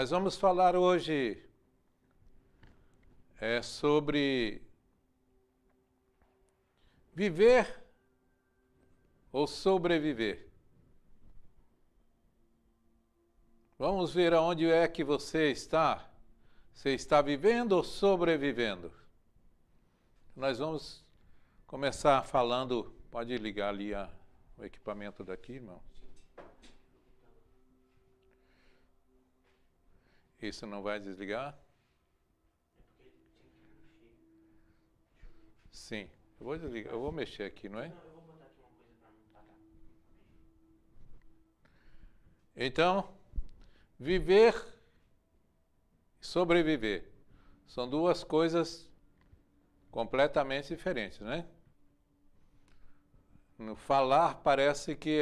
Nós vamos falar hoje sobre viver ou sobreviver. Vamos ver aonde é que você está. Você está vivendo ou sobrevivendo? Nós vamos começar falando. Pode ligar ali o equipamento daqui, irmão. Isso não vai desligar? Sim, eu vou desligar, eu vou mexer aqui, não é? Não, eu vou botar aqui uma coisa para não parar. Então, viver e sobreviver são duas coisas completamente diferentes, né? No falar parece que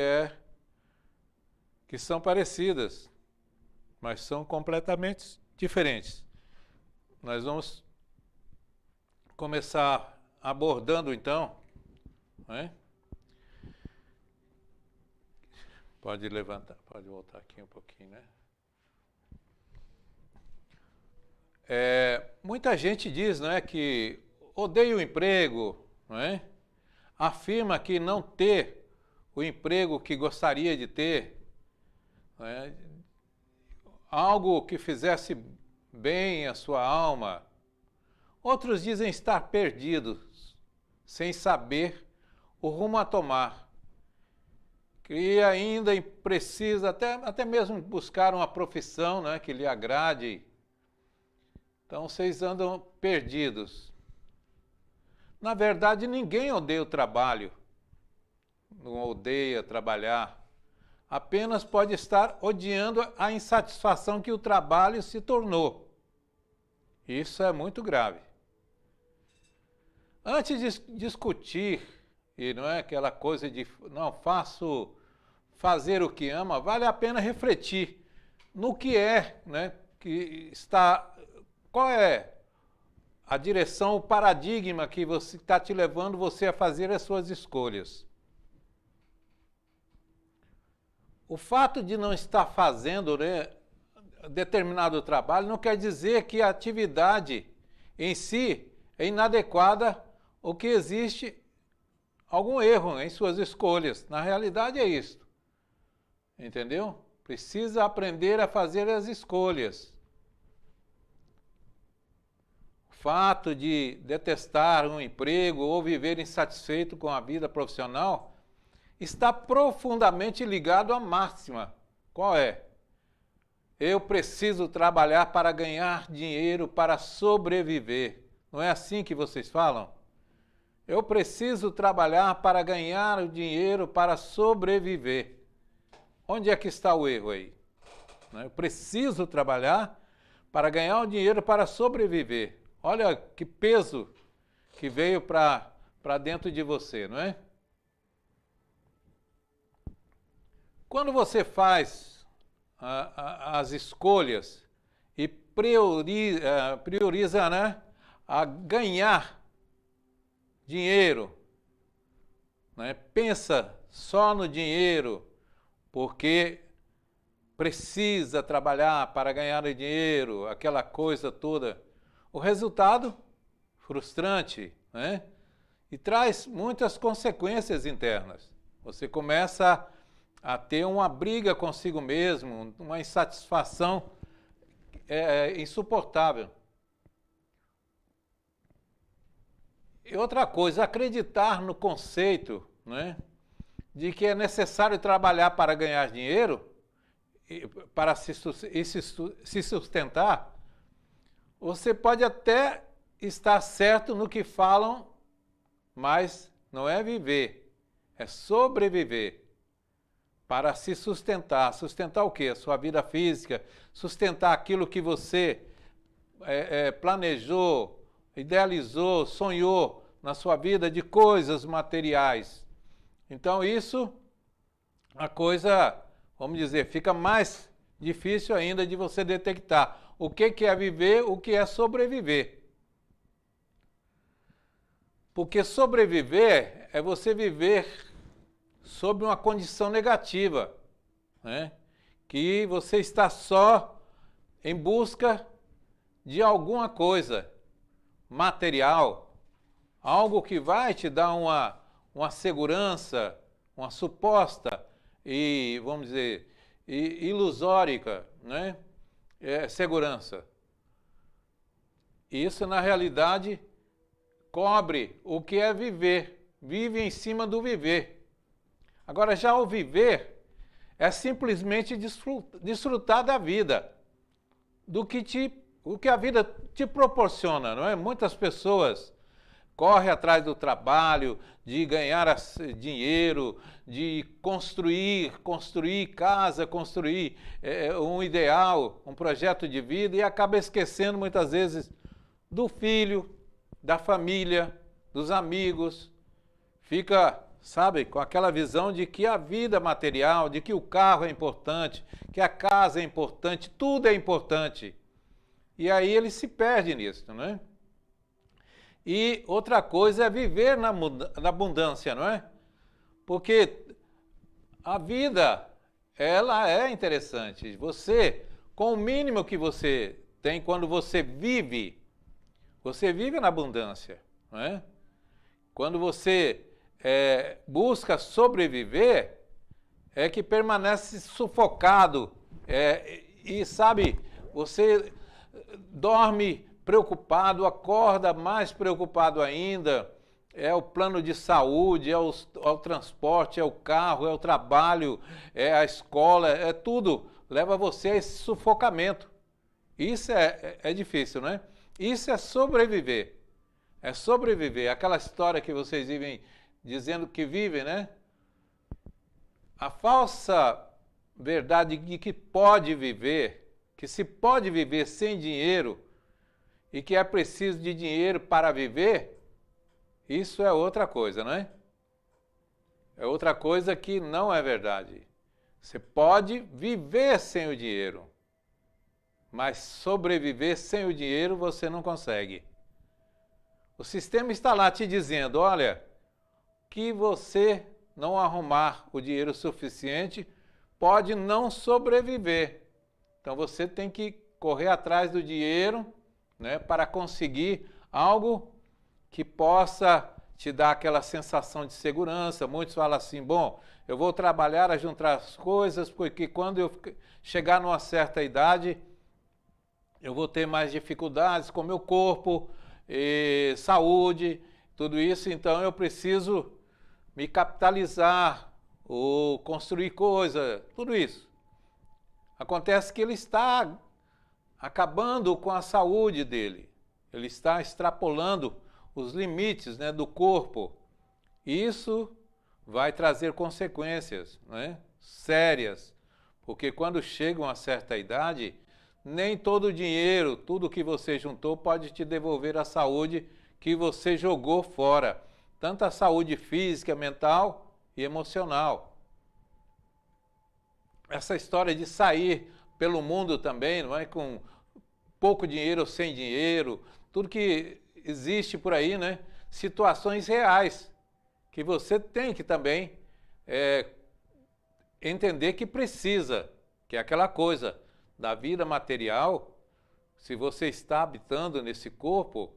são parecidas, mas são completamente diferentes. Nós vamos começar abordando então, né? Pode levantar, pode voltar aqui um pouquinho, né? Muita gente diz, não é, que odeia o emprego, não é? Afirma que não ter o emprego que gostaria de ter, não é? Algo que fizesse bem a sua alma. Outros dizem estar perdidos, sem saber o rumo a tomar, que ainda precisa até mesmo buscar uma profissão, né, que lhe agrade. Então vocês andam perdidos. Na verdade, ninguém odeia o trabalho, não odeia trabalhar. Apenas pode estar odiando a insatisfação que o trabalho se tornou. Isso é muito grave. Antes de discutir, e não é aquela coisa de não faço fazer o que ama, vale a pena refletir no que é, né, que está, qual é a direção, o paradigma que você está te levando você a fazer as suas escolhas. O fato de não estar fazendo, né, determinado trabalho não quer dizer que a atividade em si é inadequada ou que existe algum erro em suas escolhas. Na realidade é isso. Entendeu? Precisa aprender a fazer as escolhas. O fato de detestar um emprego ou viver insatisfeito com a vida profissional está profundamente ligado à máxima. Qual é? Eu preciso trabalhar para ganhar dinheiro para sobreviver. Não é assim que vocês falam? Eu preciso trabalhar para ganhar o dinheiro para sobreviver. Onde é que está o erro aí? Eu preciso trabalhar para ganhar o dinheiro para sobreviver. Olha que peso que veio para dentro de você, não é? Quando você faz as escolhas e prioriza, né, a ganhar dinheiro, né, pensa só no dinheiro, porque precisa trabalhar para ganhar o dinheiro, aquela coisa toda. O resultado, frustrante, né, e traz muitas consequências internas. Você começa a ter uma briga consigo mesmo, uma insatisfação insuportável. E outra coisa, acreditar no conceito, né, de que é necessário trabalhar para ganhar dinheiro, para se sustentar, você pode até estar certo no que falam, mas não é viver, é sobreviver. Para se sustentar. Sustentar o quê? A sua vida física, sustentar aquilo que você planejou, idealizou, sonhou na sua vida de coisas materiais. Então isso, a coisa, vamos dizer, fica mais difícil ainda de você detectar o que é viver, o que é sobreviver. Porque sobreviver é você viver sob uma condição negativa, né? Que você está só em busca de alguma coisa material, algo que vai te dar uma segurança, uma suposta e, vamos dizer, ilusórica, né? Segurança. Isso, na realidade, cobre o que é viver, vive em cima do viver. Agora, já o viver é simplesmente desfrutar da vida, o que a vida te proporciona, não é? Muitas pessoas correm atrás do trabalho, de ganhar dinheiro, de construir casa, construir um ideal, um projeto de vida e acaba esquecendo muitas vezes do filho, da família, dos amigos. Fica, sabe, com aquela visão de que a vida material, de que o carro é importante, que a casa é importante, tudo é importante. E aí ele se perde nisso, não é? E outra coisa é viver na abundância, não é? Porque a vida, ela é interessante. Você, com o mínimo que você tem quando você vive na abundância, não é? Quando você busca sobreviver, é que permanece sufocado e, sabe, você dorme preocupado, acorda mais preocupado ainda, é o plano de saúde, é o transporte, é o carro, é o trabalho, é a escola, é tudo, leva você a esse sufocamento. Isso é difícil, né? Isso é sobreviver. É sobreviver. Aquela história que vocês vivem dizendo que vivem, né? A falsa verdade de que pode viver, que se pode viver sem dinheiro e que é preciso de dinheiro para viver, isso é outra coisa, não é? É outra coisa que não é verdade. Você pode viver sem o dinheiro, mas sobreviver sem o dinheiro você não consegue. O sistema está lá te dizendo, olha, que você não arrumar o dinheiro suficiente pode não sobreviver. Então você tem que correr atrás do dinheiro, né, para conseguir algo que possa te dar aquela sensação de segurança. Muitos falam assim, bom, eu vou trabalhar a juntar as coisas, porque quando eu chegar numa certa idade, eu vou ter mais dificuldades com meu corpo, saúde, tudo isso, então eu preciso me capitalizar, ou construir coisa, tudo isso. Acontece que ele está acabando com a saúde dele. Ele está extrapolando os limites, né, do corpo. Isso vai trazer consequências, né, sérias, porque quando chega uma certa idade, nem todo o dinheiro, tudo que você juntou pode te devolver a saúde que você jogou fora, tanto a saúde física, mental e emocional. Essa história de sair pelo mundo também, não é? Com pouco dinheiro ou sem dinheiro, tudo que existe por aí, né? Situações reais que você tem que também entender que precisa, que é aquela coisa da vida material. Se você está habitando nesse corpo,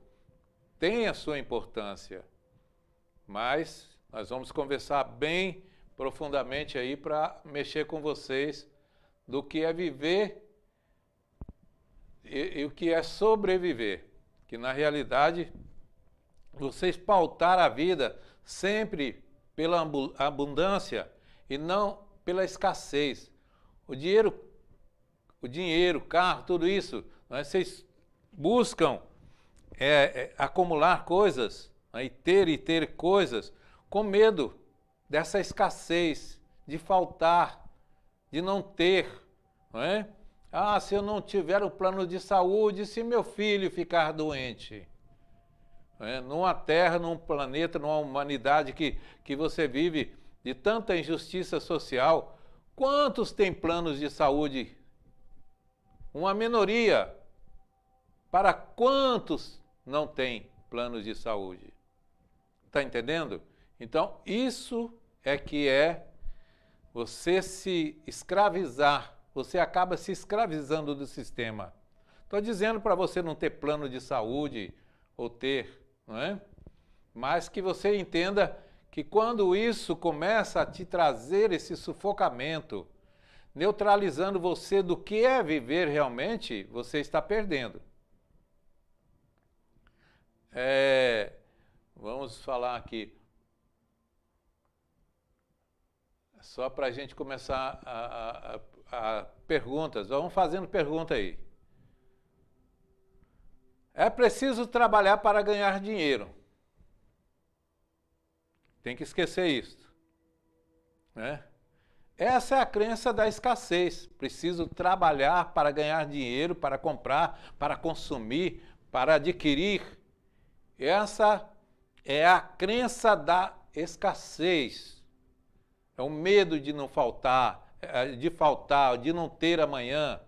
tem a sua importância, mas nós vamos conversar bem profundamente aí para mexer com vocês do que é viver e o que é sobreviver, que na realidade vocês pautar a vida sempre pela abundância e não pela escassez. O dinheiro, carro, tudo isso, né, vocês buscam acumular coisas, né, e ter coisas com medo dessa escassez, de faltar, de não ter, não é? Ah, se eu não tiver o plano de saúde, se meu filho ficar doente. Não é? Numa terra, num planeta, numa humanidade que você vive de tanta injustiça social, quantos têm planos de saúde? Uma minoria. Para quantos não têm planos de saúde? Está entendendo? Então, isso é que é você se escravizar. Você acaba se escravizando do sistema. Estou dizendo para você não ter plano de saúde ou ter, não é? Mas que você entenda que quando isso começa a te trazer esse sufocamento, neutralizando você do que é viver realmente, você está perdendo. Vamos falar aqui, só para a gente começar a perguntas. Vamos fazendo pergunta aí. É preciso trabalhar para ganhar dinheiro. Tem que esquecer isso, né? Essa é a crença da escassez. Preciso trabalhar para ganhar dinheiro, para comprar, para consumir, para adquirir. Essa é a crença da escassez. É o medo de não faltar, de não ter amanhã.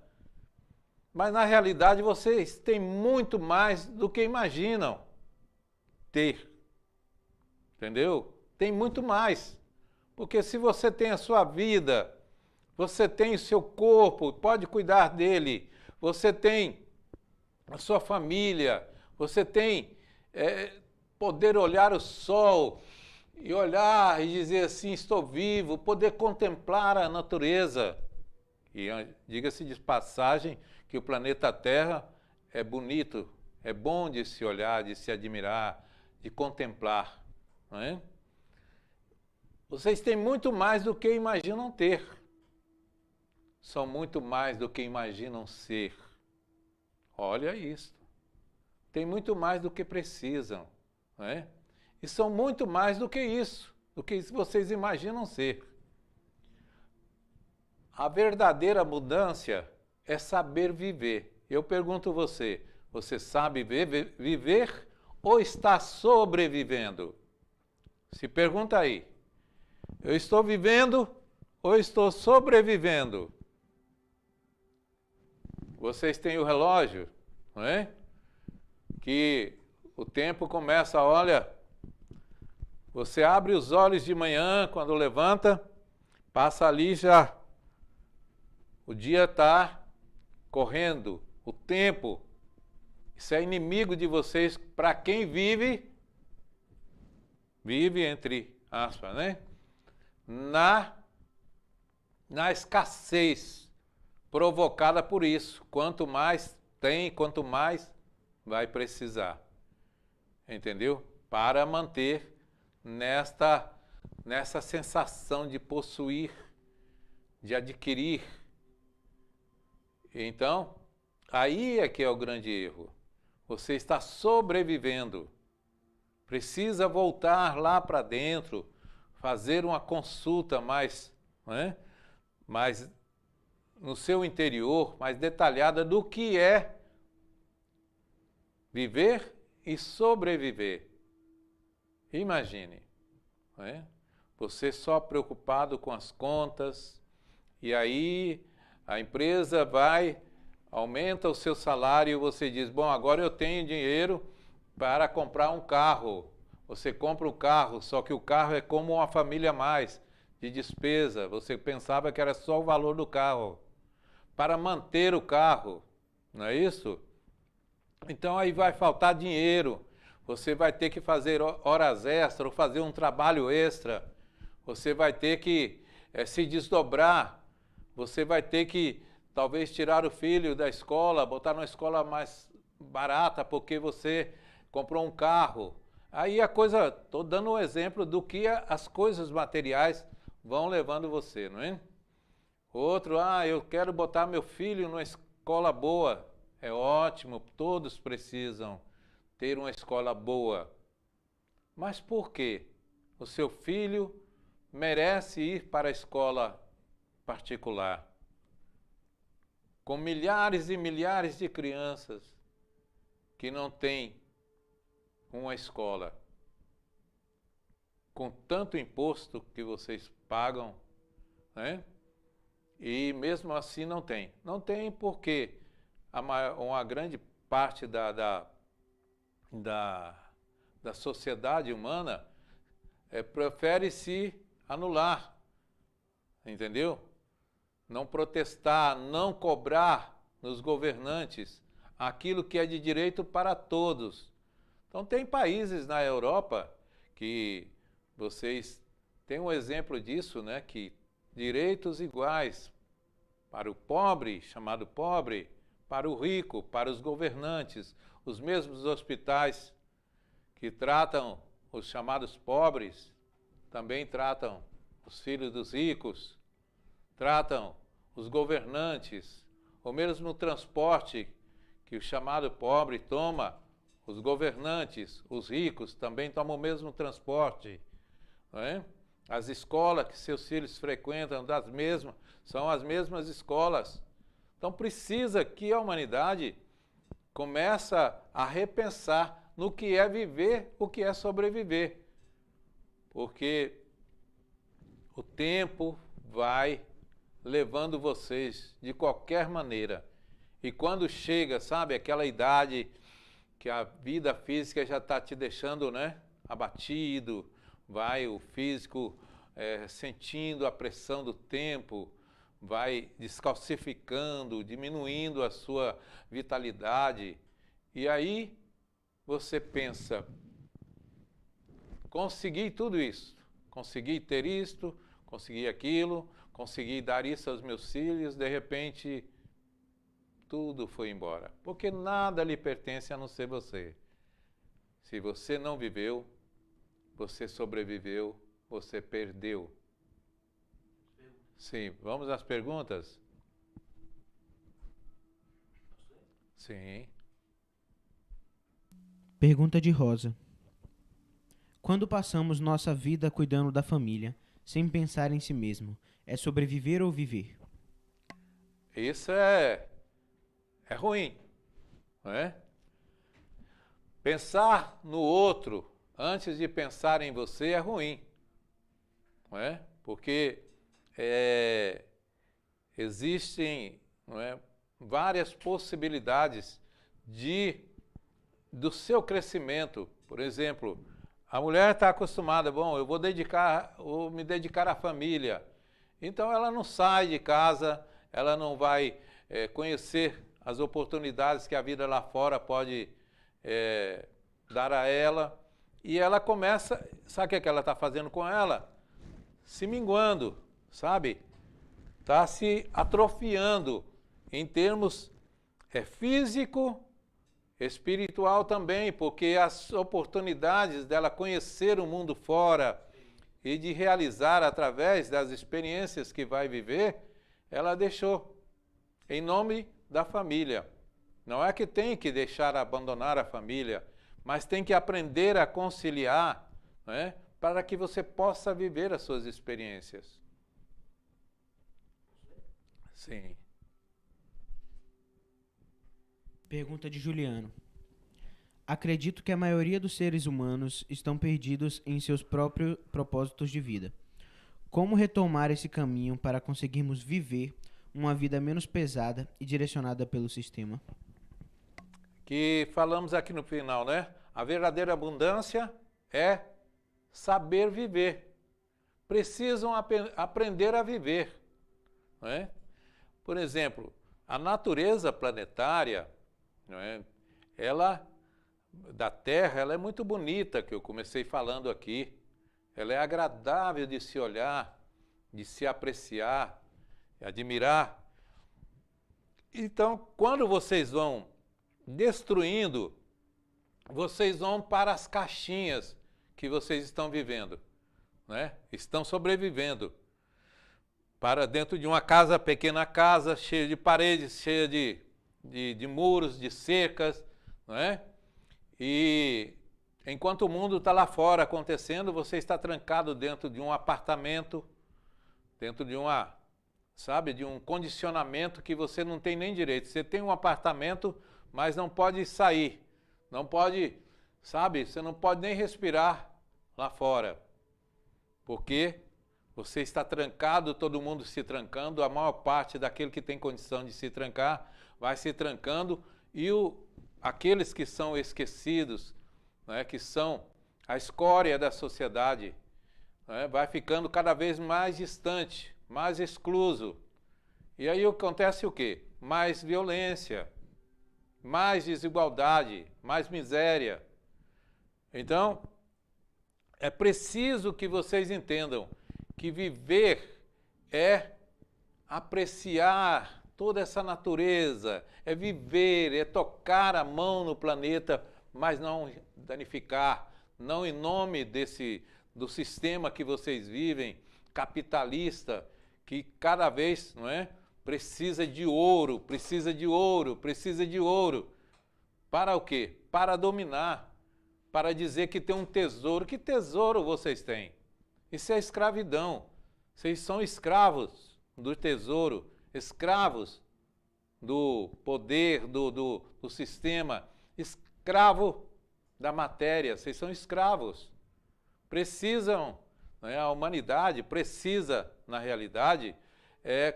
Mas na realidade vocês têm muito mais do que imaginam ter. Entendeu? Tem muito mais. Porque se você tem a sua vida, você tem o seu corpo, pode cuidar dele, você tem a sua família, você tem poder olhar o sol e olhar e dizer assim, estou vivo, poder contemplar a natureza. E diga-se de passagem que o planeta Terra é bonito, é bom de se olhar, de se admirar, de contemplar, não é? Vocês têm muito mais do que imaginam ter. São muito mais do que imaginam ser. Olha isso. Tem muito mais do que precisam, não é? E são muito mais do que isso, do que vocês imaginam ser. A verdadeira mudança é saber viver. Eu pergunto você, você sabe viver ou está sobrevivendo? Se pergunta aí. Eu estou vivendo ou estou sobrevivendo? Vocês têm o relógio, não é? Que o tempo começa, olha, você abre os olhos de manhã, quando levanta, passa ali já, o dia está correndo, o tempo, isso é inimigo de vocês, para quem vive entre aspas, né? Na escassez provocada por isso. Quanto mais tem, quanto mais vai precisar. Entendeu? Para manter nessa sensação de possuir, de adquirir. Então, aí é que é o grande erro. Você está sobrevivendo. Precisa voltar lá para dentro, fazer uma consulta mais, né, mais no seu interior, mais detalhada do que é viver e sobreviver. Imagine, né, você só preocupado com as contas, e aí a empresa aumenta o seu salário e você diz, bom, agora eu tenho dinheiro para comprar um carro. Você compra o carro, só que o carro é como uma família a mais de despesa. Você pensava que era só o valor do carro. Para manter o carro, não é isso? Então aí vai faltar dinheiro. Você vai ter que fazer horas extras ou fazer um trabalho extra. Você vai ter que se desdobrar. Você vai ter que talvez tirar o filho da escola, botar numa escola mais barata porque você comprou um carro. Aí a coisa, estou dando um exemplo do que as coisas materiais vão levando você, não é? Outro, eu quero botar meu filho numa escola boa. É ótimo, todos precisam ter uma escola boa. Mas por quê? O seu filho merece ir para a escola particular, com milhares e milhares de crianças que não têm uma escola, com tanto imposto que vocês pagam, né? E mesmo assim não tem. Não tem porque uma grande parte da sociedade humana prefere se anular, entendeu? Não protestar, não cobrar nos governantes aquilo que é de direito para todos. Então tem países na Europa que vocês têm um exemplo disso, né? Que direitos iguais para o pobre, chamado pobre, para o rico, para os governantes, os mesmos hospitais que tratam os chamados pobres, também tratam os filhos dos ricos, tratam os governantes, ou mesmo no transporte que o chamado pobre toma, os governantes, os ricos, também tomam o mesmo transporte, não é? As escolas que seus filhos frequentam são as mesmas escolas. Então precisa que a humanidade comece a repensar no que é viver, o que é sobreviver. Porque o tempo vai levando vocês de qualquer maneira. E quando chega, sabe, aquela idade que a vida física já está te deixando, né, abatido, vai o físico sentindo a pressão do tempo, vai descalcificando, diminuindo a sua vitalidade. E aí você pensa, consegui tudo isso, consegui ter isto, consegui aquilo, consegui dar isso aos meus filhos, de repente tudo foi embora, porque nada lhe pertence a não ser você. Se você não viveu, você sobreviveu, você perdeu. Sim, vamos às perguntas? Sim. Pergunta de Rosa. Quando passamos nossa vida cuidando da família, sem pensar em si mesmo, é sobreviver ou viver? Isso é ruim, não é? Pensar no outro antes de pensar em você é ruim, não é? Porque existem, não é, várias possibilidades do seu crescimento. Por exemplo, a mulher está acostumada, bom, eu vou me dedicar à família. Então ela não sai de casa, ela não vai conhecer as oportunidades que a vida lá fora pode dar a ela. E ela começa, sabe o que ela está fazendo com ela? Se minguando, sabe? Está se atrofiando em termos físico, espiritual também, porque as oportunidades dela conhecer o mundo fora e de realizar através das experiências que vai viver, ela deixou em nome da família. Não é que tem que abandonar a família, mas tem que aprender a conciliar, né, para que você possa viver as suas experiências. Sim. Pergunta de Juliano. Acredito que a maioria dos seres humanos estão perdidos em seus próprios propósitos de vida. Como retomar esse caminho para conseguirmos viver uma vida menos pesada e direcionada pelo sistema? Que falamos aqui no final, né? A verdadeira abundância é saber viver. Precisam aprender a viver, não é? Por exemplo, a natureza planetária, não é? Da Terra, ela é muito bonita, que eu comecei falando aqui. Ela é agradável de se olhar, de se apreciar, admirar. Então, quando vocês vão destruindo, vocês vão para as caixinhas que vocês estão vivendo, né? Estão sobrevivendo. Para dentro de uma casa, pequena casa, cheia de paredes, cheia de muros, de cercas, não é? E enquanto o mundo está lá fora acontecendo, você está trancado dentro de um apartamento, dentro de de um condicionamento que você não tem nem direito. Você tem um apartamento, mas não pode sair, não pode, você não pode nem respirar lá fora, porque você está trancado, todo mundo se trancando, a maior parte daquele que tem condição de se trancar vai se trancando, e aqueles que são esquecidos, né, que são a escória da sociedade, né, vai ficando cada vez mais distante, mais excluso. E aí acontece o quê? Mais violência, mais desigualdade, mais miséria. Então, é preciso que vocês entendam que viver é apreciar toda essa natureza, é viver, é tocar a mão no planeta, mas não danificar, não em nome do sistema que vocês vivem, capitalista, que cada vez, não é, precisa de ouro, precisa de ouro, precisa de ouro. Para o quê? Para dominar, para dizer que tem um tesouro. Que tesouro vocês têm? Isso é escravidão. Vocês são escravos do tesouro, escravos do poder, do sistema, escravo da matéria. Vocês são escravos. Precisam, né, a humanidade precisa, na realidade,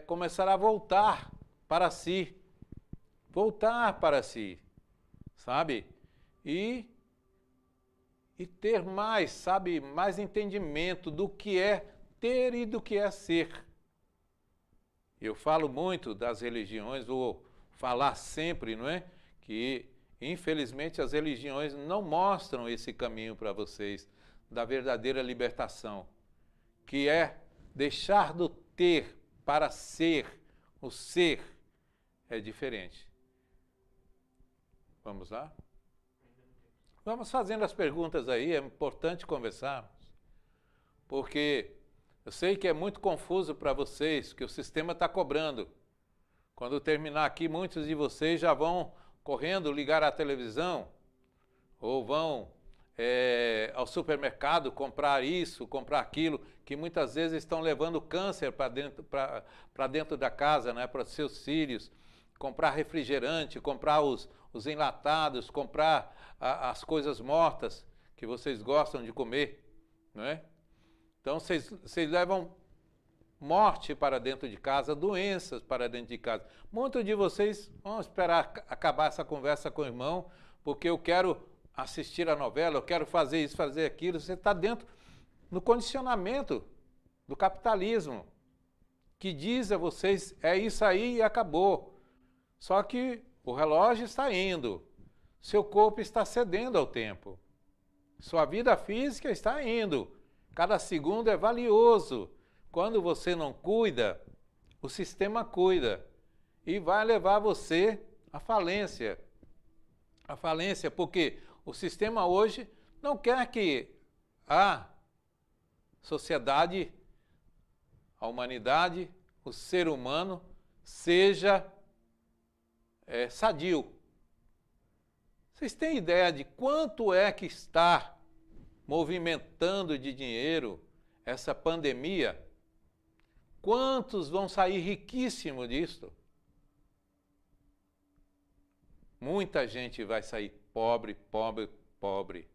começar a voltar para si. Voltar para si, sabe? E ter mais, sabe, mais entendimento do que é ter e do que é ser. Eu falo muito das religiões, vou falar sempre, não é? Que, infelizmente, as religiões não mostram esse caminho para vocês, da verdadeira libertação, que é deixar do ter para ser. O ser é diferente. Vamos lá? Vamos fazendo as perguntas aí, é importante conversarmos, porque eu sei que é muito confuso para vocês, que o sistema está cobrando. Quando terminar aqui, muitos de vocês já vão correndo ligar a televisão, ou vão ao supermercado comprar isso, comprar aquilo, que muitas vezes estão levando câncer para dentro da casa, né, para os seus filhos, comprar refrigerante, comprar os enlatados, comprar as coisas mortas que vocês gostam de comer, não é? Então, vocês levam morte para dentro de casa, doenças para dentro de casa. Muitos de vocês vão esperar acabar essa conversa com o irmão, porque eu quero assistir a novela, eu quero fazer isso, fazer aquilo. Você está dentro no condicionamento do capitalismo, que diz a vocês, é isso aí e acabou. Só que o relógio está indo, seu corpo está cedendo ao tempo, sua vida física está indo. Cada segundo é valioso. Quando você não cuida, o sistema cuida e vai levar você à falência. A falência, porque o sistema hoje não quer que a sociedade, a humanidade, o ser humano seja sadio. Vocês têm ideia de quanto é que está movimentando de dinheiro essa pandemia? Quantos vão sair riquíssimos disto? Muita gente vai sair pobre, pobre, pobre.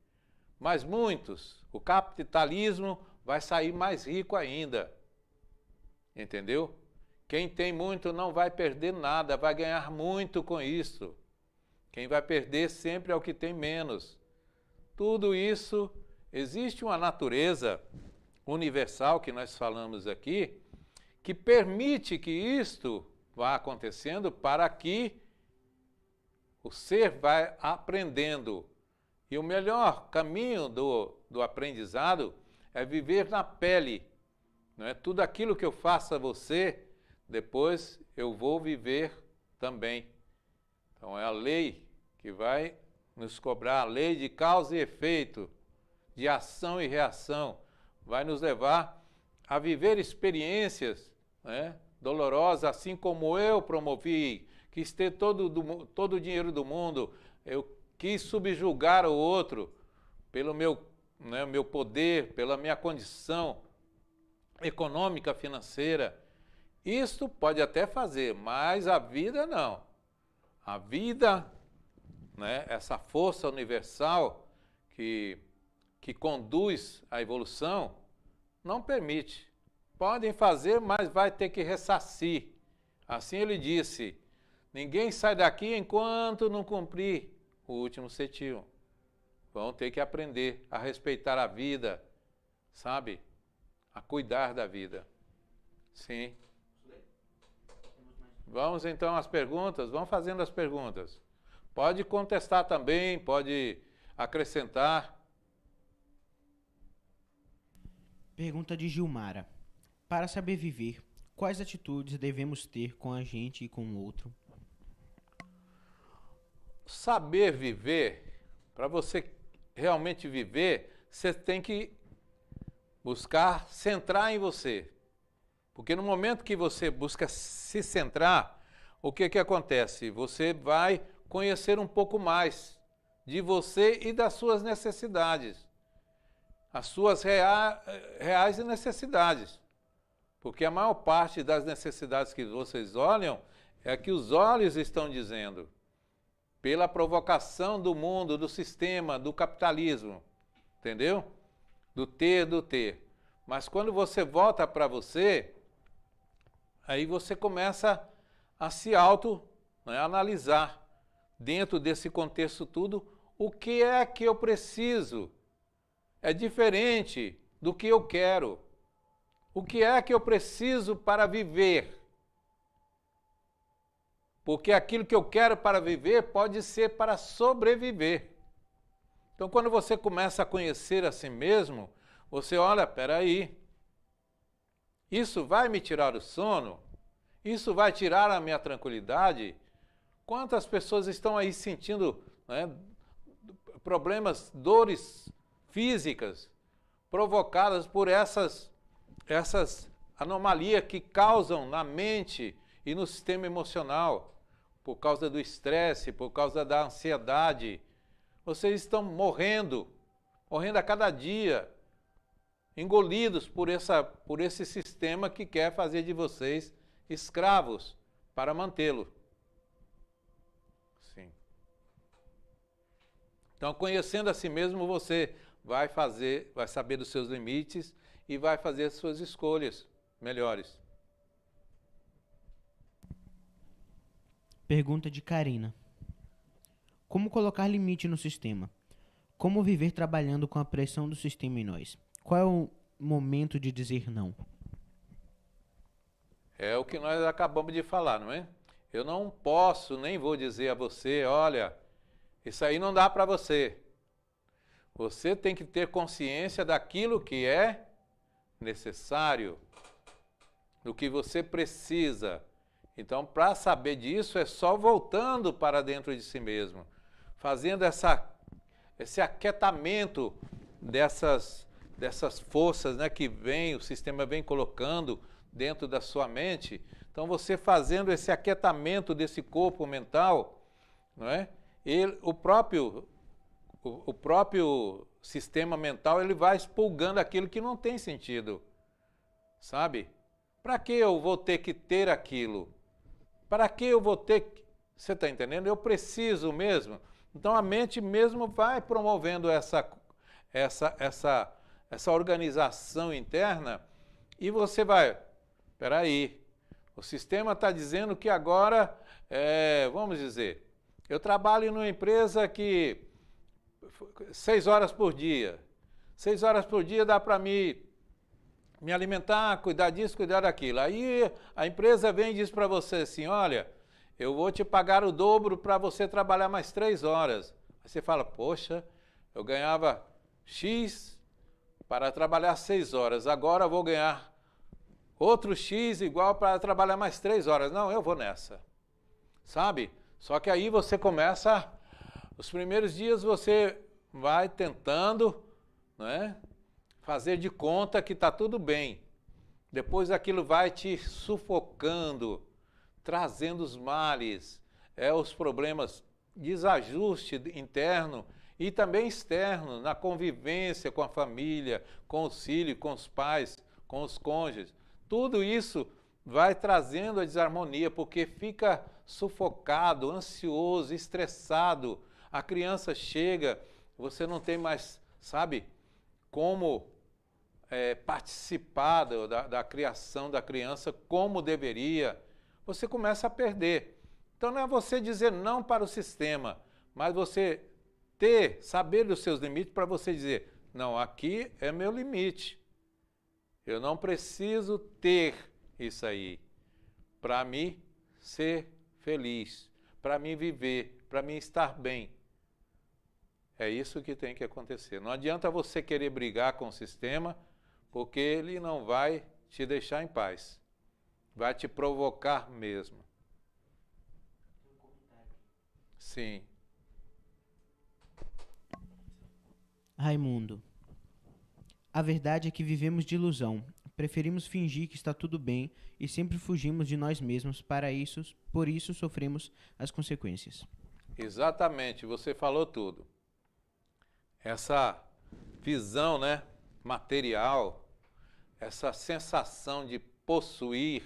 Mas muitos, o capitalismo vai sair mais rico ainda. Entendeu? Quem tem muito não vai perder nada, vai ganhar muito com isso. Quem vai perder sempre é o que tem menos. Tudo isso, existe uma natureza universal que nós falamos aqui, que permite que isto vá acontecendo para que o ser vai aprendendo. E o melhor caminho do aprendizado é viver na pele. Não é? Tudo aquilo que eu faço a você, depois eu vou viver também. Então é a lei que vai nos cobrar, a lei de causa e efeito, de ação e reação, vai nos levar a viver experiências, né, dolorosas, assim como eu promovi, quis ter todo o dinheiro do mundo, eu quis subjugar o outro pelo meu poder, pela minha condição econômica, financeira. Isto pode até fazer, mas a vida não. A vida, né, essa força universal que conduz à evolução, não permite. Podem fazer, mas vai ter que ressarcir. Assim ele disse, ninguém sai daqui enquanto não cumprir o último cetil. Vão ter que aprender a respeitar a vida, sabe? A cuidar da vida. Sim. Vamos então às perguntas, vamos fazendo as perguntas. Pode contestar também, pode acrescentar. Pergunta de Gilmara. Para saber viver, quais atitudes devemos ter com a gente e com o outro? Saber viver, para você realmente viver, você tem que buscar centrar em você. Porque no momento que você busca se centrar, o que acontece? Você vai conhecer um pouco mais de você e das suas necessidades. As suas reais necessidades. Porque a maior parte das necessidades que vocês olham é a que os olhos estão dizendo. Pela provocação do mundo, do sistema, do capitalismo. Entendeu? Do ter. Mas quando você volta para você, aí você começa a se analisar dentro desse contexto tudo, o que é que eu preciso? É diferente do que eu quero. O que é que eu preciso para viver? Porque aquilo que eu quero para viver pode ser para sobreviver. Então, quando você começa a conhecer a si mesmo, você olha, peraí, isso vai me tirar o sono? Isso vai tirar a minha tranquilidade? Quantas pessoas estão aí sentindo, né, problemas, dores físicas provocadas por essas anomalias que causam na mente e no sistema emocional, por causa do estresse, por causa da ansiedade. Vocês estão morrendo a cada dia, engolidos por esse sistema que quer fazer de vocês escravos para mantê-lo. Sim. Então, conhecendo a si mesmo, você vai saber dos seus limites e vai fazer as suas escolhas melhores. Pergunta de Karina. Como colocar limite no sistema? Como viver trabalhando com a pressão do sistema em nós? Qual é o momento de dizer não? É o que nós acabamos de falar, não é? Eu não posso, nem vou dizer a você, olha, isso aí não dá para você. Você tem que ter consciência daquilo que é necessário, do que você precisa. Então, para saber disso, é só voltando para dentro de si mesmo, fazendo esse aquietamento dessas forças, né, que o sistema vem colocando dentro da sua mente. Então, você fazendo esse aquietamento desse corpo mental, não é? O próprio sistema mental, ele vai expurgando aquilo que não tem sentido, sabe? Para que eu vou ter que ter aquilo? Para que eu vou ter que... Você está entendendo? Eu preciso mesmo. Então, a mente mesmo vai promovendo essa organização interna e você vai... Espera aí, o sistema está dizendo que agora, vamos dizer, eu trabalho numa empresa que 6 horas por dia. 6 horas por dia dá para me alimentar, cuidar disso, cuidar daquilo. Aí a empresa vem e diz para você assim, olha, eu vou te pagar o dobro para você trabalhar mais 3 horas. Aí você fala, poxa, eu ganhava X para trabalhar 6 horas, agora eu vou ganhar outro X igual para trabalhar mais 3 horas. Não, eu vou nessa, sabe? Só que aí você começa, os primeiros dias você vai tentando, né, fazer de conta que está tudo bem. Depois aquilo vai te sufocando, trazendo os males, os problemas, desajuste interno e também externo, na convivência com a família, com os filhos, com os pais, com os cônjuges. Tudo isso vai trazendo a desarmonia, porque fica sufocado, ansioso, estressado. A criança chega, você não tem mais, sabe, como participar da criação da criança como deveria. Você começa a perder. Então não é você dizer não para o sistema, mas você saber dos seus limites para você dizer, não, aqui é meu limite. Eu não preciso ter isso aí para me ser feliz, para me viver, para mim estar bem. É isso que tem que acontecer. Não adianta você querer brigar com o sistema, porque ele não vai te deixar em paz. Vai te provocar mesmo. Sim. Raimundo. A verdade é que vivemos de ilusão. Preferimos fingir que está tudo bem e sempre fugimos de nós mesmos por isso sofremos as consequências. Exatamente, você falou tudo. Essa visão, né, material, essa sensação de possuir,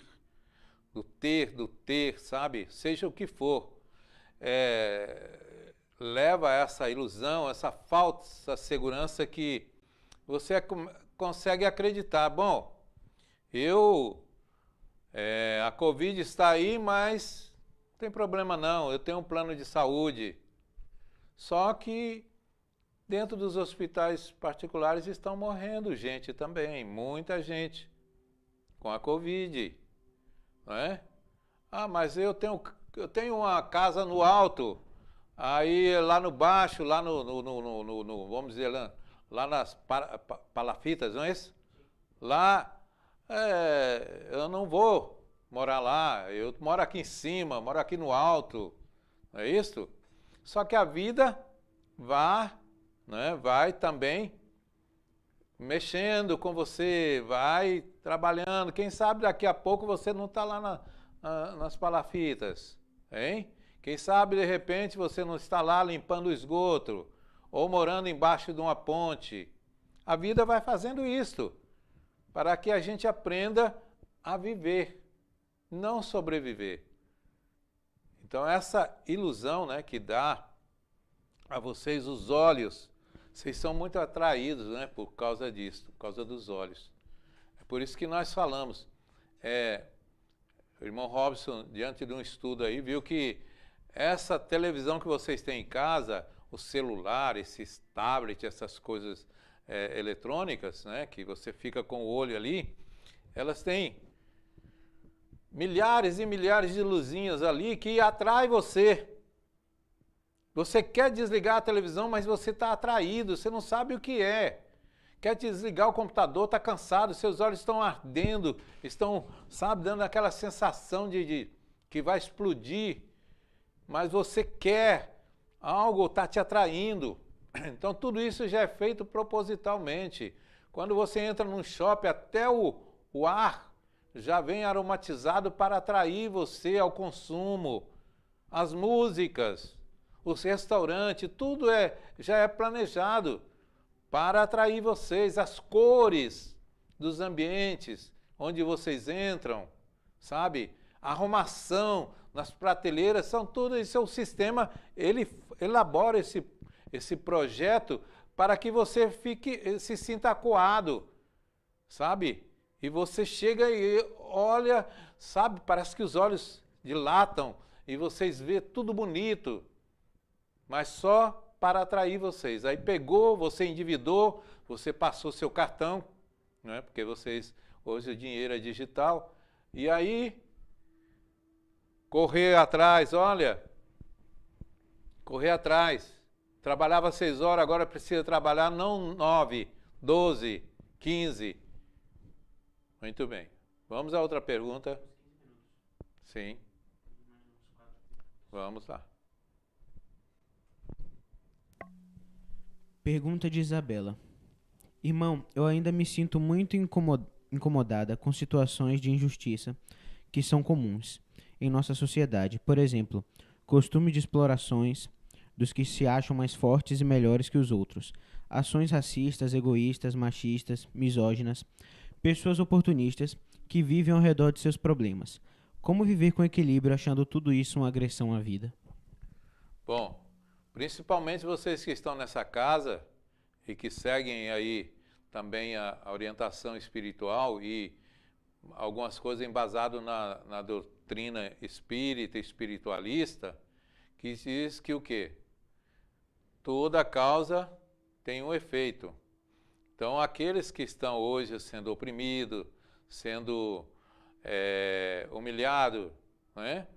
do ter, sabe? Seja o que for, leva a essa ilusão, essa falsa segurança que você consegue acreditar. Bom, a Covid está aí, mas não tem problema não, eu tenho um plano de saúde. Só que dentro dos hospitais particulares estão morrendo gente também, muita gente com a Covid, não é? Ah, mas eu tenho uma casa no alto, aí lá no baixo, lá vamos dizer, lá nas palafitas, não é isso? Lá, eu não vou morar lá, eu moro aqui em cima, moro aqui no alto, não é isso? Só que a vida vai também mexendo com você, vai trabalhando. Quem sabe daqui a pouco você não está lá nas palafitas, hein? Quem sabe de repente você não está lá limpando o esgoto ou morando embaixo de uma ponte. A vida vai fazendo isto para que a gente aprenda a viver, não sobreviver. Então essa ilusão, né, que dá a vocês os olhos, vocês são muito atraídos, né, por causa disso, por causa dos olhos. É por isso que nós falamos. O irmão Robson, diante de um estudo aí, viu que essa televisão que vocês têm em casa, o celular, esses tablets, essas coisas eletrônicas, né, que você fica com o olho ali, elas têm milhares e milhares de luzinhas ali que atraem você. Você quer desligar a televisão, mas você está atraído, você não sabe o que é. Quer desligar o computador, está cansado, seus olhos estão ardendo, estão, sabe, dando aquela sensação de que vai explodir, mas você quer, algo está te atraindo. Então tudo isso já é feito propositalmente. Quando você entra num shopping, até o ar já vem aromatizado para atrair você ao consumo. As músicas, os restaurantes, tudo já é planejado para atrair vocês. As cores dos ambientes onde vocês entram, sabe? A arrumação nas prateleiras, são tudo isso. É o sistema, ele elabora esse projeto para que você se sinta acuado, sabe? E você chega e olha, sabe? Parece que os olhos dilatam e vocês vê tudo bonito, mas só para atrair vocês. Aí pegou, você endividou, você passou seu cartão, né? Porque hoje o dinheiro é digital, e aí correr atrás, correr atrás. Trabalhava 6 horas, agora precisa trabalhar não 9, 12, 15. Muito bem. Vamos a outra pergunta. Sim. Vamos lá. Pergunta de Isabela. Irmão, eu ainda me sinto muito incomodada com situações de injustiça que são comuns em nossa sociedade. Por exemplo, costume de explorações dos que se acham mais fortes e melhores que os outros, ações racistas, egoístas, machistas, misóginas, pessoas oportunistas que vivem ao redor de seus problemas. Como viver com equilíbrio achando tudo isso uma agressão à vida? Bom, principalmente vocês que estão nessa casa e que seguem aí também a orientação espiritual e algumas coisas embasadas na doutrina espírita, espiritualista, que diz que o quê? Toda causa tem um efeito. Então, aqueles que estão hoje sendo oprimidos, sendo humilhados, né?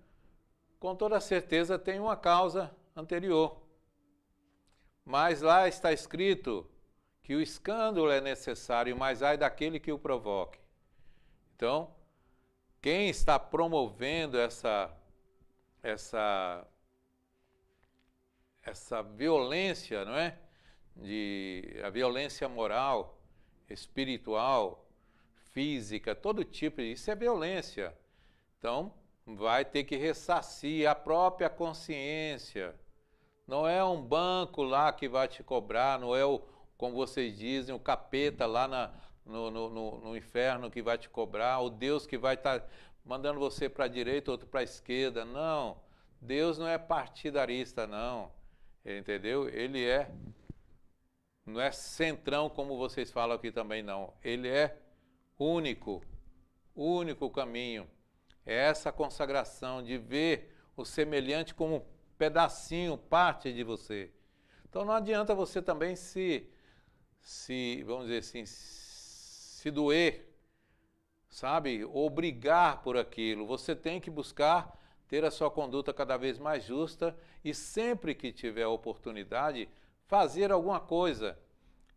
Com toda certeza tem uma causa anterior. Mas lá está escrito que o escândalo é necessário, mas ai daquele que o provoque. Então, quem está promovendo essa violência, não é? A violência moral, espiritual, física, todo tipo, isso é violência. Então, vai ter que ressarcir a própria consciência. Não é um banco lá que vai te cobrar, não é como vocês dizem, o capeta lá no inferno que vai te cobrar, o Deus que vai estar mandando você para a direita, outro para a esquerda. Não, Deus não é partidarista, não. Entendeu? Ele não é centrão como vocês falam aqui também, não. Ele é único caminho. É essa consagração de ver o semelhante como um pedacinho, parte de você. Então não adianta você também vamos dizer assim, se doer, sabe? Ou brigar por aquilo. Você tem que buscar ter a sua conduta cada vez mais justa e sempre que tiver a oportunidade, fazer alguma coisa.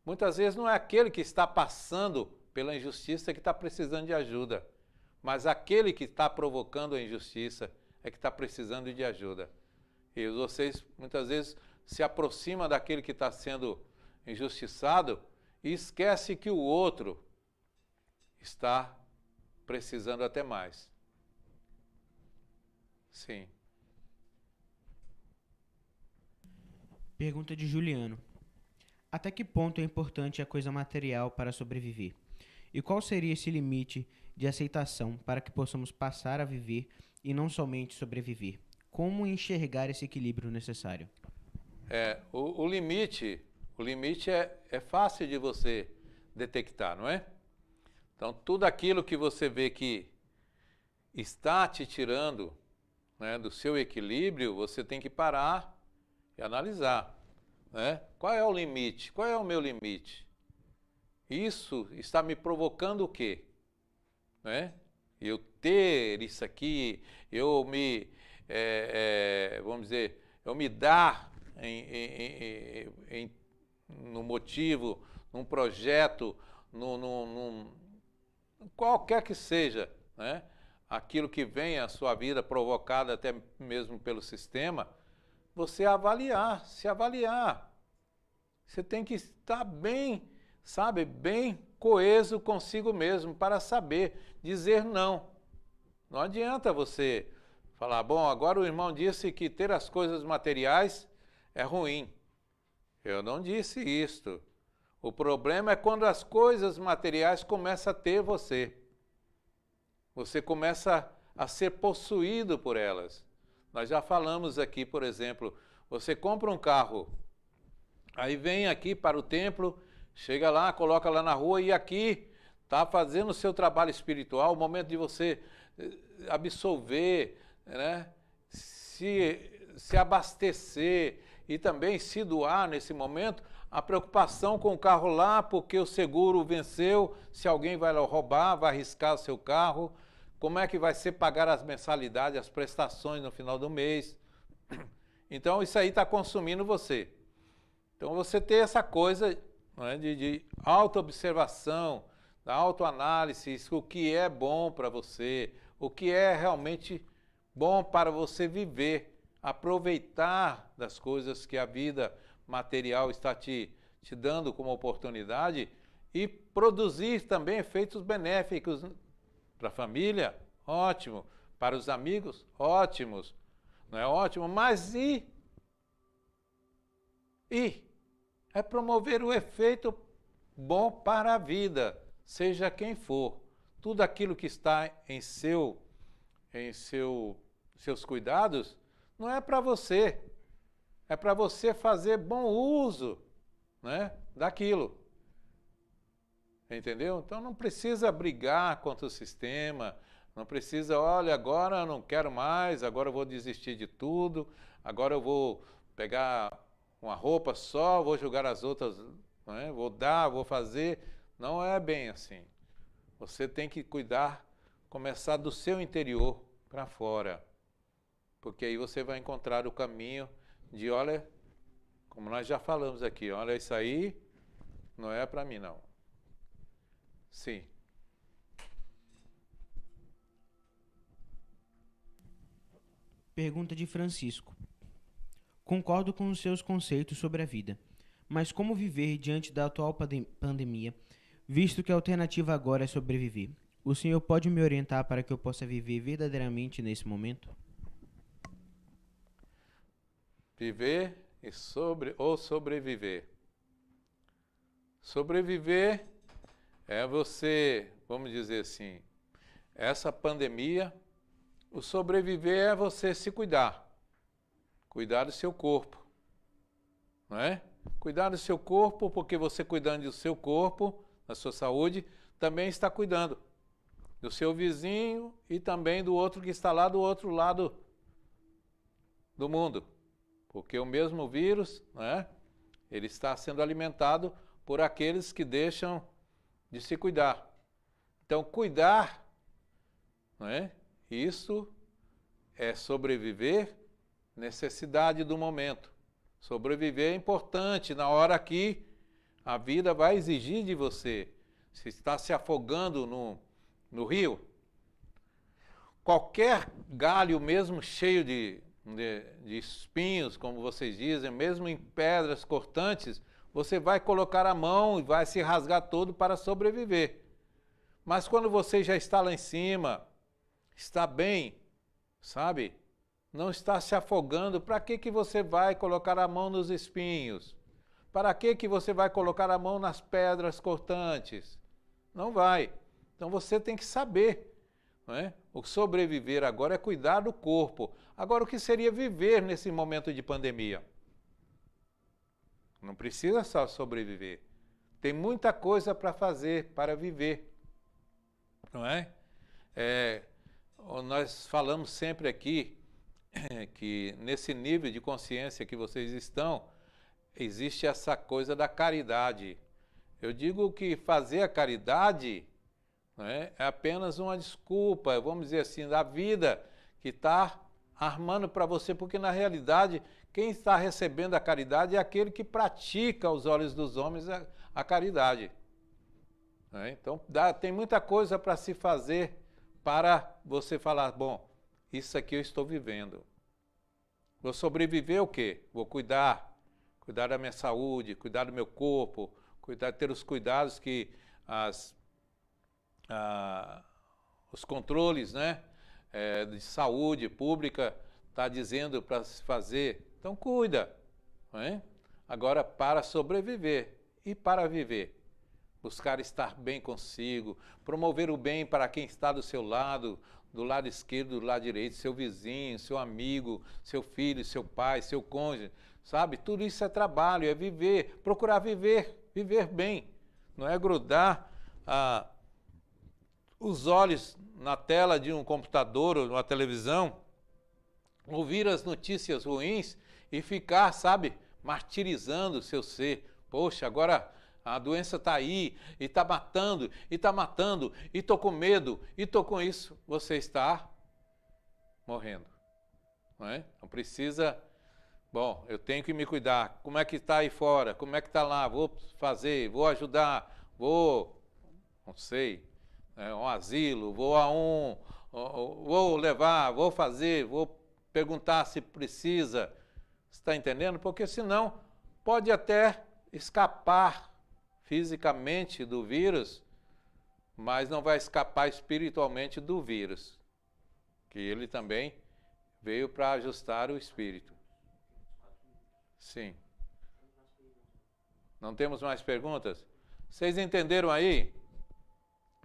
Muitas vezes não é aquele que está passando pela injustiça que está precisando de ajuda, mas aquele que está provocando a injustiça é que está precisando de ajuda. E vocês muitas vezes se aproximam daquele que está sendo injustiçado e esquece que o outro está precisando até mais. Sim. Pergunta de Juliano. Até que ponto é importante a coisa material para sobreviver? E qual seria esse limite de aceitação para que possamos passar a viver e não somente sobreviver? Como enxergar esse equilíbrio necessário? O limite é fácil de você detectar, não é? Então, tudo aquilo que você vê que está te tirando, né, do seu equilíbrio, você tem que parar e analisar, né? Qual é o limite? Qual é o meu limite? Isso está me provocando o quê? Né? Eu ter isso aqui, eu me, vamos dizer, eu me dar no motivo, num projeto, qualquer que seja, né? Aquilo que vem à sua vida provocado até mesmo pelo sistema, você se avaliar. Você tem que estar bem, sabe, bem coeso consigo mesmo para saber dizer não. Não adianta você falar, bom, agora o irmão disse que ter as coisas materiais é ruim. Eu não disse isto. O problema é quando as coisas materiais começam a ter você. Você começa a ser possuído por elas. Nós já falamos aqui, por exemplo, você compra um carro, aí vem aqui para o templo, chega lá, coloca lá na rua e aqui está fazendo o seu trabalho espiritual, o momento de você absolver, né? se abastecer e também se doar nesse momento, a preocupação com o carro lá, porque o seguro venceu, se alguém vai roubar, vai arriscar o seu carro, como é que vai ser pagar as mensalidades, as prestações no final do mês. Então isso aí está consumindo você. Então você ter essa coisa, né, de autoobservação, da autoanálise, o que é bom para você, o que é realmente bom para você viver, aproveitar das coisas que a vida material está te dando como oportunidade e produzir também efeitos benéficos para a família, ótimo, para os amigos, ótimos, não é ótimo, mas é promover o efeito bom para a vida, seja quem for. Tudo aquilo que está em seus cuidados não é para você, é para você fazer bom uso, né, daquilo. Entendeu? Então não precisa brigar contra o sistema, não precisa, olha, agora eu não quero mais, agora eu vou desistir de tudo, agora eu vou pegar uma roupa só, vou jogar as outras, né, vou fazer. Não é bem assim. Você tem que cuidar, começar do seu interior para fora, porque aí você vai encontrar o caminho de olha, como nós já falamos aqui, olha, isso aí não é para mim, não. Sim. Pergunta de Francisco. Concordo com os seus conceitos sobre a vida, mas como viver diante da atual pandemia, visto que a alternativa agora é sobreviver? O senhor pode me orientar para que eu possa viver verdadeiramente nesse momento? Viver ou sobreviver. Sobreviver é você, vamos dizer assim, essa pandemia, o sobreviver é você se cuidar. Cuidar do seu corpo, não é? Cuidar do seu corpo, porque você cuidando do seu corpo, da sua saúde, também está cuidando do seu vizinho e também do outro que está lá do outro lado do mundo. Porque o mesmo vírus, não é? Ele está sendo alimentado por aqueles que deixam de se cuidar. Então, cuidar, não é? Isso é sobreviver, necessidade do momento. Sobreviver é importante na hora que a vida vai exigir de você. Se está se afogando no rio, qualquer galho, mesmo cheio de espinhos, como vocês dizem, mesmo em pedras cortantes, você vai colocar a mão e vai se rasgar todo para sobreviver. Mas quando você já está lá em cima, está bem, sabe? Não está se afogando, para que você vai colocar a mão nos espinhos? Para que você vai colocar a mão nas pedras cortantes? Não vai. Então você tem que saber, não é? O sobreviver agora é cuidar do corpo. Agora, o que seria viver nesse momento de pandemia? Não precisa só sobreviver. Tem muita coisa para fazer, para viver, não é? Nós falamos sempre aqui que nesse nível de consciência que vocês estão, existe essa coisa da caridade. Eu digo que fazer a caridade, não é apenas uma desculpa, vamos dizer assim, da vida que está armando para você, porque na realidade quem está recebendo a caridade é aquele que pratica aos olhos dos homens a caridade. Não é? Então tem muita coisa para se fazer para você falar, bom, isso aqui eu estou vivendo. Vou sobreviver o quê? Vou cuidar da minha saúde, cuidar do meu corpo, ter os cuidados que os controles, né, de saúde pública está dizendo para se fazer. Então cuida, não é? Agora, para sobreviver e para viver, buscar estar bem consigo, promover o bem para quem está do seu lado, do lado esquerdo, do lado direito, seu vizinho, seu amigo, seu filho, seu pai, seu cônjuge, sabe? Tudo isso é trabalho, é viver, procurar viver bem, não é grudar os olhos na tela de um computador ou uma televisão, ouvir as notícias ruins e ficar, sabe, martirizando o seu ser. Poxa, agora a doença está aí, e está matando, e estou com medo, e estou com isso. Você está morrendo, não é? Não precisa, bom, eu tenho que me cuidar. Como é que está aí fora? Como é que está lá? Vou fazer, vou ajudar, não sei, um asilo, vou levar, vou fazer, vou perguntar se precisa. Você está entendendo? Porque senão pode até escapar fisicamente do vírus, mas não vai escapar espiritualmente do vírus, que ele também veio para ajustar o espírito. Sim. Não temos mais perguntas? Vocês entenderam aí?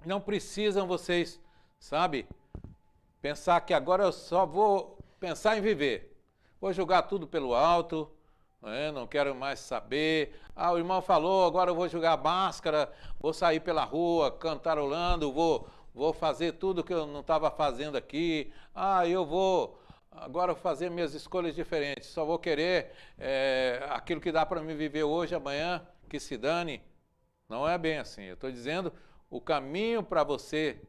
Não precisam vocês, sabe, pensar que agora eu só vou pensar em viver. Vou jogar tudo pelo alto, não quero mais saber. O irmão falou, agora eu vou jogar máscara, vou sair pela rua cantarolando, vou fazer tudo que eu não estava fazendo aqui. Eu vou agora fazer minhas escolhas diferentes, só vou querer aquilo que dá para me viver hoje, amanhã, que se dane. Não é bem assim. Eu estou dizendo, o caminho para você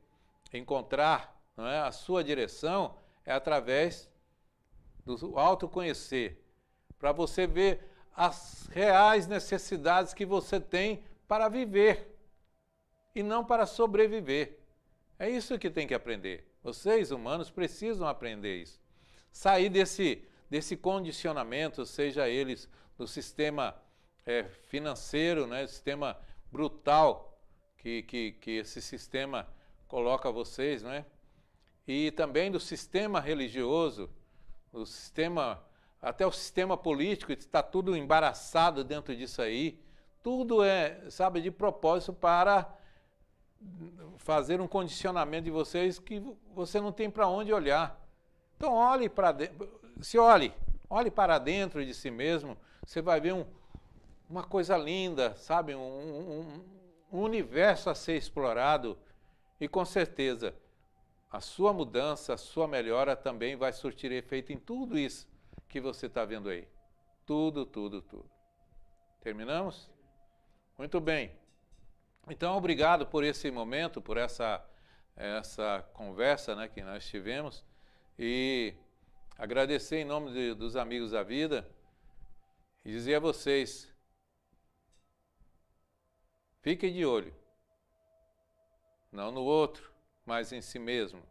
encontrar, não é, a sua direção é através do autoconhecer. para você ver as reais necessidades que você tem para viver e não para sobreviver. É isso que tem que aprender. Vocês, humanos, precisam aprender isso. Sair desse condicionamento, seja eles do sistema financeiro, né, sistema brutal que esse sistema coloca vocês, né? E também do sistema religioso, do sistema, até o sistema político, está tudo embaraçado dentro disso aí. Tudo é, sabe, de propósito para fazer um condicionamento de vocês que você não tem para onde olhar. Então olhe para dentro, olhe para dentro de si mesmo, você vai ver uma coisa linda, sabe, um universo a ser explorado e com certeza a sua mudança, a sua melhora também vai surtir efeito em tudo isso que você está vendo aí. Tudo, tudo, tudo. Terminamos? Muito bem. Então, obrigado por esse momento, por essa conversa, né, que nós tivemos. E agradecer em nome dos amigos da vida e dizer a vocês, fiquem de olho, não no outro, mas em si mesmo,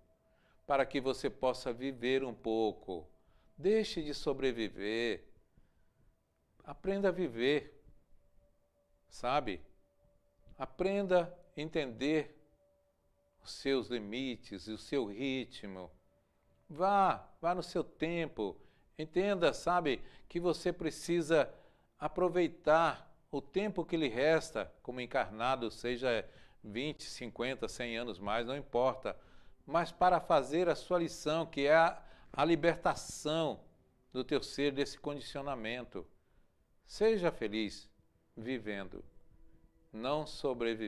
para que você possa viver um pouco. Deixe de sobreviver, aprenda a viver, sabe? Aprenda a entender os seus limites e o seu ritmo. Vá no seu tempo. Entenda, sabe, que você precisa aproveitar o tempo que lhe resta como encarnado, seja 20, 50, 100 anos mais, não importa. Mas para fazer a sua lição, que é a libertação do teu ser desse condicionamento. Seja feliz vivendo, não sobrevivendo.